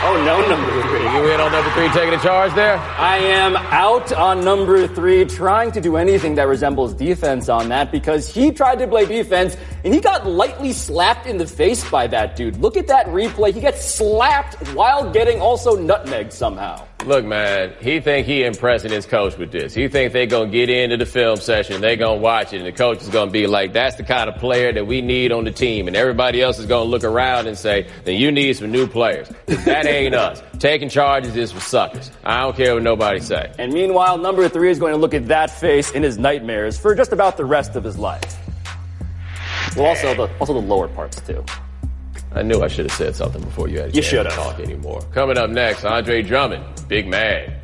Oh, no, number 3. You in on number 3 taking the charge there? I am out on number 3 trying to do anything that resembles defense on that because he tried to play defense and he got lightly slapped in the face by that dude. Look at that replay. He gets slapped while getting also nutmegged somehow. Look, man, he think he impressing his coach with this. He think they going to get into the film session, they going to watch it, and the coach is going to be like, that's the kind of player that we need on the team. And everybody else is going to look around and say, then you need some new players. That ain't us. Taking charges is for suckers. I don't care what nobody say. And meanwhile, number 3 is going to look at that face in his nightmares for just about the rest of his life. Well, also the lower parts, too. I knew I should have said something before you had a chance to talk anymore. Coming up next, Andre Drummond, big man.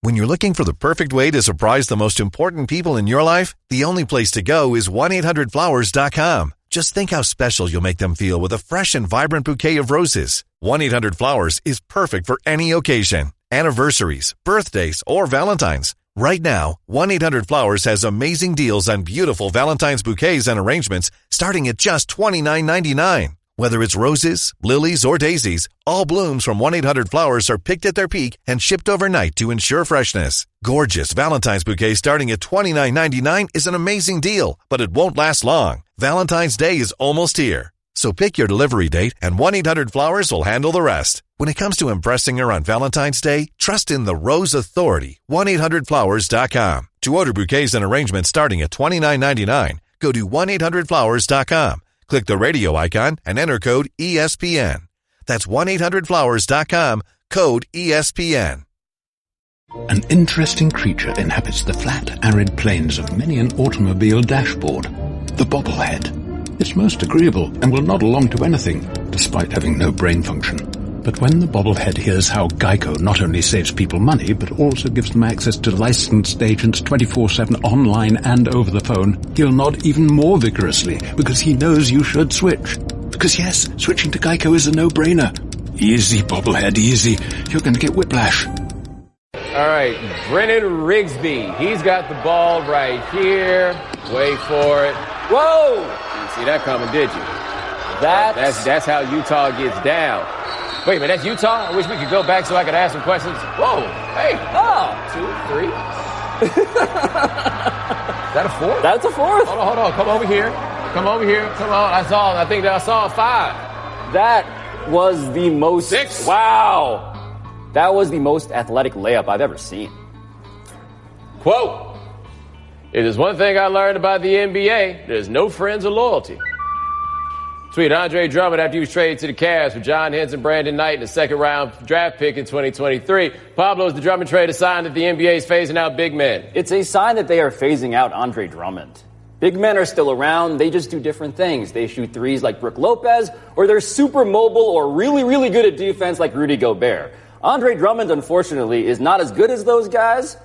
When you're looking for the perfect way to surprise the most important people in your life, the only place to go is 1-800-Flowers.com. Just think how special you'll make them feel with a fresh and vibrant bouquet of roses. 1-800-Flowers is perfect for any occasion. Anniversaries, birthdays, or Valentine's. Right now, 1-800-Flowers has amazing deals on beautiful Valentine's bouquets and arrangements starting at just $29.99. Whether it's roses, lilies, or daisies, all blooms from 1-800-Flowers are picked at their peak and shipped overnight to ensure freshness. Gorgeous Valentine's bouquet starting at $29.99 is an amazing deal, but it won't last long. Valentine's Day is almost here. So pick your delivery date and 1-800-Flowers will handle the rest. When it comes to impressing her on Valentine's Day, trust in the Rose Authority, 1-800-Flowers.com. To order bouquets and arrangements starting at $29.99, go to 1-800-Flowers.com. Click the radio icon and enter code ESPN. That's 1-800-Flowers.com, code ESPN. An interesting creature inhabits the flat, arid plains of many an automobile dashboard. The bobblehead. It's most agreeable and will nod along to anything, despite having no brain function. But when the bobblehead hears how Geico not only saves people money, but also gives them access to licensed agents 24/7 online and over the phone, he'll nod even more vigorously because he knows you should switch. Because yes, switching to Geico is a no-brainer. Easy, bobblehead, easy. You're going to get whiplash. All right, Brennan Rigsby. He's got the ball right here. Wait for it. Whoa! Didn't see that coming, did you? That's how Utah gets down. Wait a minute, that's Utah? I wish we could go back so I could ask some questions. Whoa, hey, 2, 3. Is that a 4th? That's a 4th. Hold on. Come over here. Come on. I think I saw a 5. That was the most... 6. Wow. That was the most athletic layup I've ever seen. Quote, "It is one thing I learned about the NBA. There's no friends or loyalty." Tweet Andre Drummond after he was traded to the Cavs for John Henson, Brandon Knight, and a second-round draft pick in 2023. Pablo, is the Drummond trade a sign that the NBA is phasing out big men? It's a sign that they are phasing out Andre Drummond. Big men are still around. They just do different things. They shoot threes like Brook Lopez, or they're super mobile or really, really good at defense like Rudy Gobert. Andre Drummond, unfortunately, is not as good as those guys,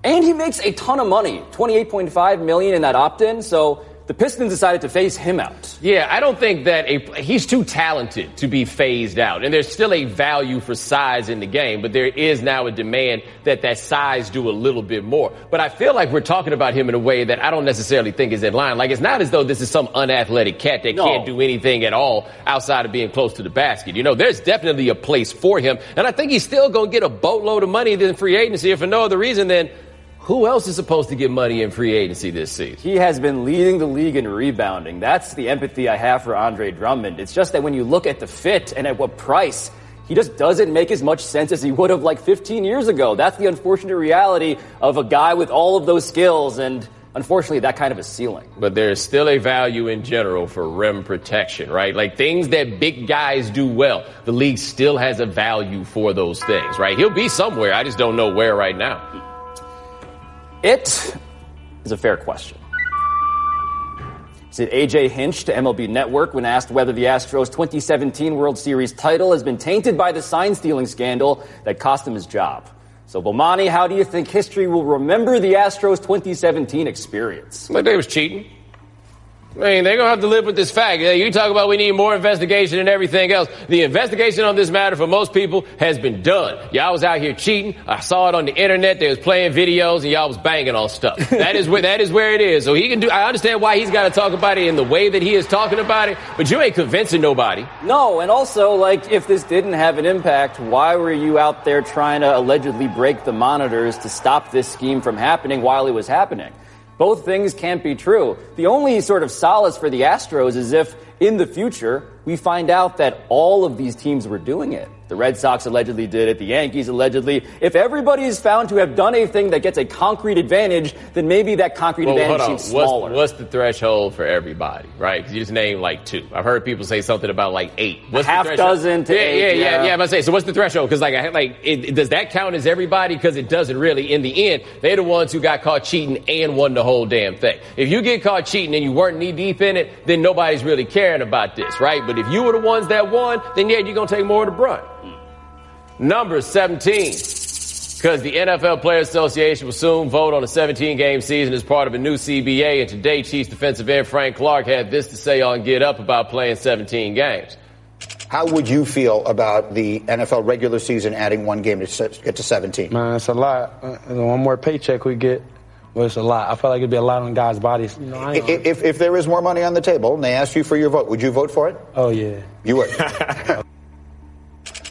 and he makes a ton of money, $28.5 million in that opt-in, so the Pistons decided to phase him out. Yeah, I don't think that he's too talented to be phased out. And there's still a value for size in the game, but there is now a demand that size do a little bit more. But I feel like we're talking about him in a way that I don't necessarily think is in line. Like, it's not as though this is some unathletic cat that can't do anything at all outside of being close to the basket. You know, there's definitely a place for him. And I think he's still going to get a boatload of money in free agency, if for no other reason than who else is supposed to get money in free agency this season? He has been leading the league in rebounding. That's the empathy I have for Andre Drummond. It's just that when you look at the fit and at what price, he just doesn't make as much sense as he would have like 15 years ago. That's the unfortunate reality of a guy with all of those skills and, unfortunately, that kind of a ceiling. But there's still a value in general for rim protection, right? Like things that big guys do well. The league still has a value for those things, right? He'll be somewhere. I just don't know where right now. It is a fair question. Said A.J. Hinch to MLB Network when asked whether the Astros' 2017 World Series title has been tainted by the sign-stealing scandal that cost him his job. So, Bomain, how do you think history will remember the Astros' 2017 experience? Like they was cheating. I mean, they're going to have to live with this fact. You talk about we need more investigation and everything else. The investigation on this matter for most people has been done. Y'all was out here cheating. I saw it on the internet. They was playing videos and y'all was banging on stuff. That is where it is. So he can do, I understand why he's got to talk about it in the way that he is talking about it, but you ain't convincing nobody. No, and also, like, if this didn't have an impact, why were you out there trying to allegedly break the monitors to stop this scheme from happening while it was happening? Both things can't be true. The only sort of solace for the Astros is if, in the future, we find out that all of these teams were doing it. The Red Sox allegedly did it. The Yankees allegedly. If everybody is found to have done a thing that gets a concrete advantage, then maybe that concrete advantage seems smaller. What's the threshold for everybody, right? Because you just named like 2. I've heard people say something about like 8. What's half the dozen to 8. Yeah. I'm about to say, so what's the threshold? Because does that count as everybody? Because it doesn't really. In the end, they're the ones who got caught cheating and won the whole damn thing. If you get caught cheating and you weren't knee deep in it, then nobody's really caring about this, right? But if you were the ones that won, then yeah, you're going to take more of the brunt. Number 17, because the NFL Players Association will soon vote on a 17-game season as part of a new CBA, and today Chiefs defensive end Frank Clark had this to say on Get Up about playing 17 games. How would you feel about the NFL regular season adding 1 game to get to 17? Man, it's a lot. One more paycheck we get, well, it's a lot. I feel like it'd be a lot on guys' bodies. If there is more money on the table and they ask you for your vote, would you vote for it? Oh, yeah. You would?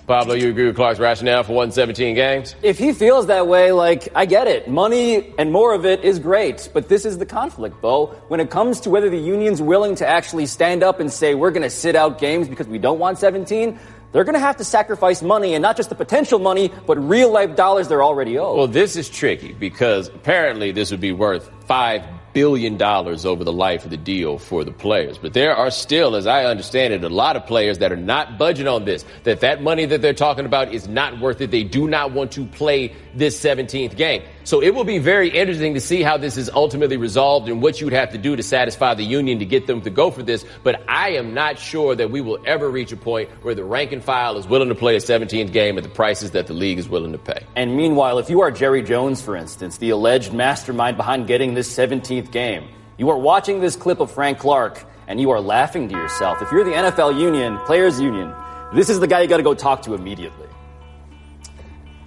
Pablo, you agree with Clark's rationale for 117 games? If he feels that way, I get it. Money and more of it is great. But this is the conflict, Bo. When it comes to whether the union's willing to actually stand up and say, we're going to sit out games because we don't want 17, they're going to have to sacrifice money, and not just the potential money, but real-life dollars they're already owed. Well, this is tricky because apparently this would be worth $5 billion over the life of the deal for the players. But there are still, as I understand it, a lot of players that are not budging on this, that money that they're talking about is not worth it. They do not want to play this 17th game. So it will be very interesting to see how this is ultimately resolved and what you would have to do to satisfy the union to get them to go for this. But I am not sure that we will ever reach a point where the rank and file is willing to play a 17th game at the prices that the league is willing to pay. And meanwhile, if you are Jerry Jones, for instance, the alleged mastermind behind getting this 17th game, you are watching this clip of Frank Clark and you are laughing to yourself. If you're the NFL union, players union, this is the guy you got to go talk to immediately.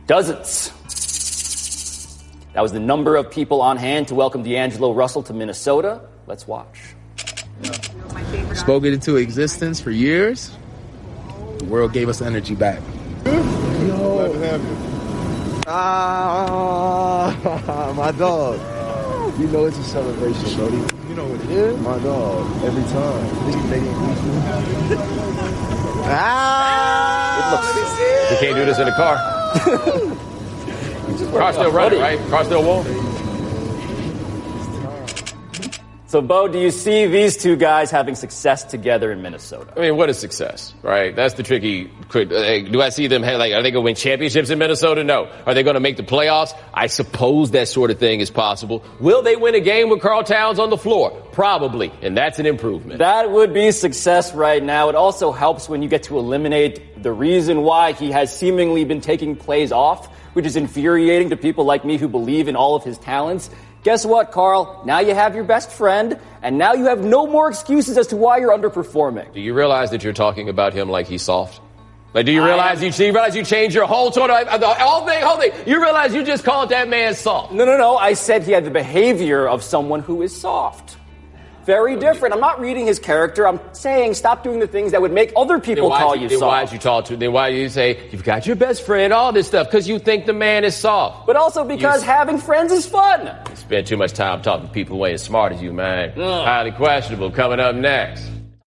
Dozens. That was the number of people on hand to welcome D'Angelo Russell to Minnesota. Let's watch. Spoke it into existence for years. The world gave us energy back. Glad to have you. My dog. You know it's a celebration, Brody. You know what it is? My dog. Every time. We can't do this in the car. Car's still running, right? Car's still warm. So, Bo, do you see these two guys having success together in Minnesota? I mean, what is success, right? That's the tricky. Do I see them, are they going to win championships in Minnesota? No. Are they going to make the playoffs? I suppose that sort of thing is possible. Will they win a game with Karl Towns on the floor? Probably. And that's an improvement. That would be success right now. It also helps when you get to eliminate the reason why he has seemingly been taking plays off, which is infuriating to people like me who believe in all of his talents. Guess what, Karl? Now you have your best friend, and now you have no more excuses as to why you're underperforming. Do you realize that you're talking about him like he's soft? Do you realize you changed your whole tone? Whole thing. You realize you just called that man soft. No. I said he had the behavior of someone who is soft. Very different. I'm not reading his character. I'm saying stop doing the things that would make other people call you soft. Then why did you talk to him? Then why do you say, you've got your best friend, all this stuff, because you think the man is soft? But also because having friends is fun. You spend too much time talking to people who ain't as smart as you, man. Highly questionable. Coming up next.